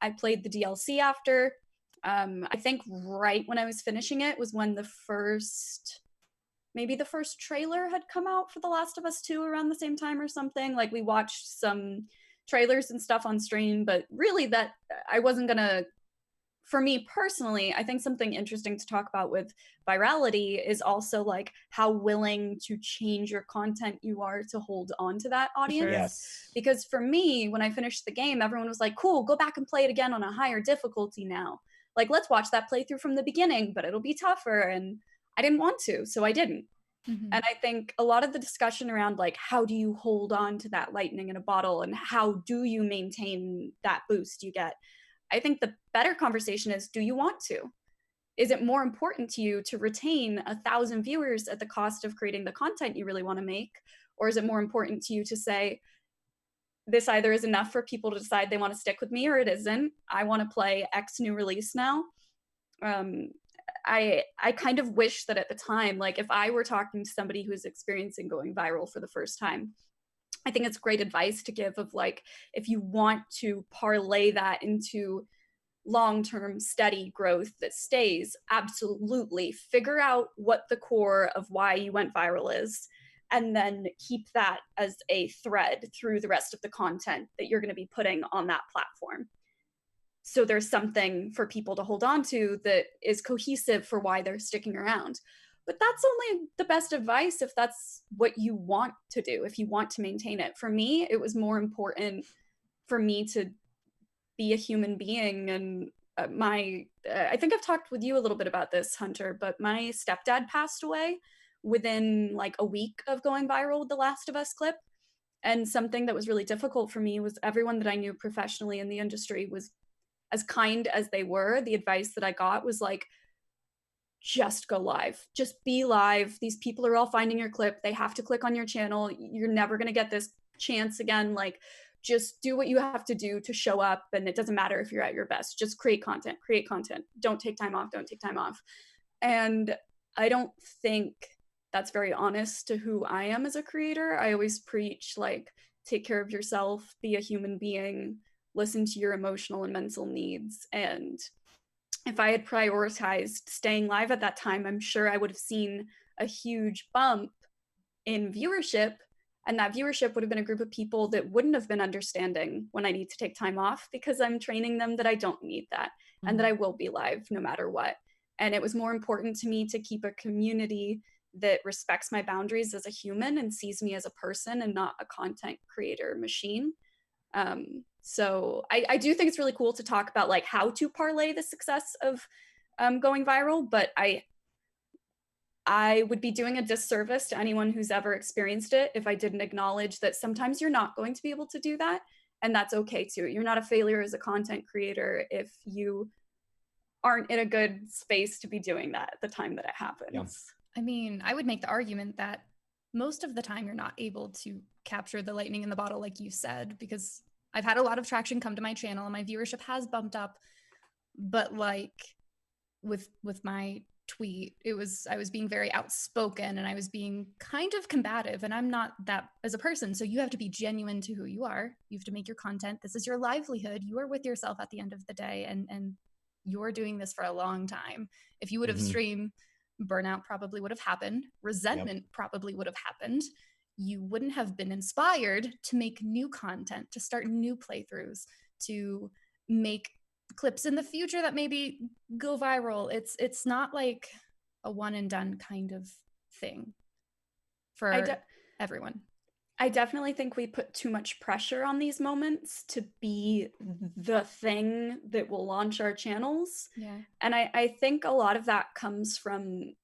I played the DLC after. I think right when I was finishing it was when maybe the first trailer had come out for The Last of Us 2 around the same time or something. Like we watched some trailers and stuff on stream, but really that I wasn't gonna, for me personally, I think something interesting to talk about with virality is also like how willing to change your content you are to hold on to that audience. Sure. Yes. Because for me, when I finished the game, everyone was like, cool, go back and play it again on a higher difficulty now. Like, let's watch that playthrough from the beginning, but it'll be tougher. And I didn't want to, so I didn't. Mhm. And I think a lot of the discussion around like, how do you hold on to that lightning in a bottle and how do you maintain that boost you get? I think the better conversation is, do you want to? Is it more important to you to retain 1,000 viewers at the cost of creating the content you really want to make? Or is it more important to you to say, this either is enough for people to decide they want to stick with me or it isn't. I want to play X new release now. I kind of wish that at the time, like if I were talking to somebody who's experiencing going viral for the first time, I think it's great advice to give of like, if you want to parlay that into long-term steady growth that stays, absolutely figure out what the core of why you went viral is, and then keep that as a thread through the rest of the content that you're going to be putting on that platform. So there's something for people to hold on to that is cohesive for why they're sticking around. But that's only the best advice if that's what you want to do, if you want to maintain it. For me, it was more important for me to be a human being. And I think I've talked with you a little bit about this, Hunter, but my stepdad passed away within like a week of going viral with the Last of Us clip. And something that was really difficult for me was everyone that I knew professionally in the industry was as kind as they were. The advice that I got was like, just go live, just be live. These people are all finding your clip. They have to click on your channel. You're never going to get this chance again. Like, just do what you have to do to show up. And it doesn't matter if you're at your best, just create content. Don't take time off. And I don't think that's very honest to who I am as a creator. I always preach like, take care of yourself, be a human being, listen to your emotional and mental needs. And if I had prioritized staying live at that time, I'm sure I would have seen a huge bump in viewership. And that viewership would have been a group of people that wouldn't have been understanding when I need to take time off, because I'm training them that I don't need that and that I will be live no matter what. And it was more important to me to keep a community that respects my boundaries as a human and sees me as a person and not a content creator machine. So I do think it's really cool to talk about like how to parlay the success of going viral, but I would be doing a disservice to anyone who's ever experienced it if I didn't acknowledge that sometimes you're not going to be able to do that, and that's okay too. You're not a failure as a content creator if you aren't in a good space to be doing that at the time that it happens. Yeah. I mean, I would make the argument that most of the time you're not able to capture the lightning in the bottle, like you said, because I've had a lot of traction come to my channel and my viewership has bumped up. But like with my tweet, I was being very outspoken and I was being kind of combative, and I'm not that as a person. So you have to be genuine to who you are. You have to make your content. This is your livelihood. You are with yourself at the end of the day, and you're doing this for a long time. If you would have streamed, burnout probably would have happened. Resentment probably would have happened. You wouldn't have been inspired to make new content, to start new playthroughs, to make clips in the future that maybe go viral. It's not like a one and done kind of thing for everyone. I definitely think we put too much pressure on these moments to be the thing that will launch our channels. Yeah. And I think a lot of that comes from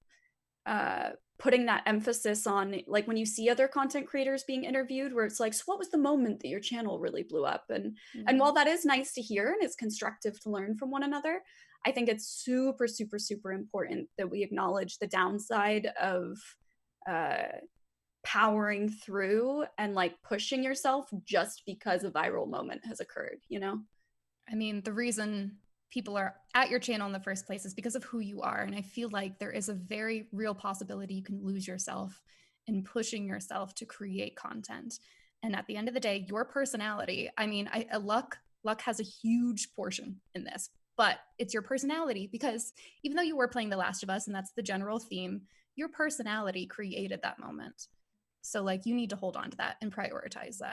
putting that emphasis on, like, when you see other content creators being interviewed where it's like, so what was the moment that your channel really blew up? And while that is nice to hear and it's constructive to learn from one another, I think it's super, super, super important that we acknowledge the downside of powering through and like pushing yourself just because a viral moment has occurred, you know? I mean, the reason people are at your channel in the first place is because of who you are. And I feel like there is a very real possibility you can lose yourself in pushing yourself to create content. And at the end of the day, your personality, I mean, luck luck has a huge portion in this, but it's your personality, because even though you were playing The Last of Us and that's the general theme, your personality created that moment. So like you need to hold on to that and prioritize that.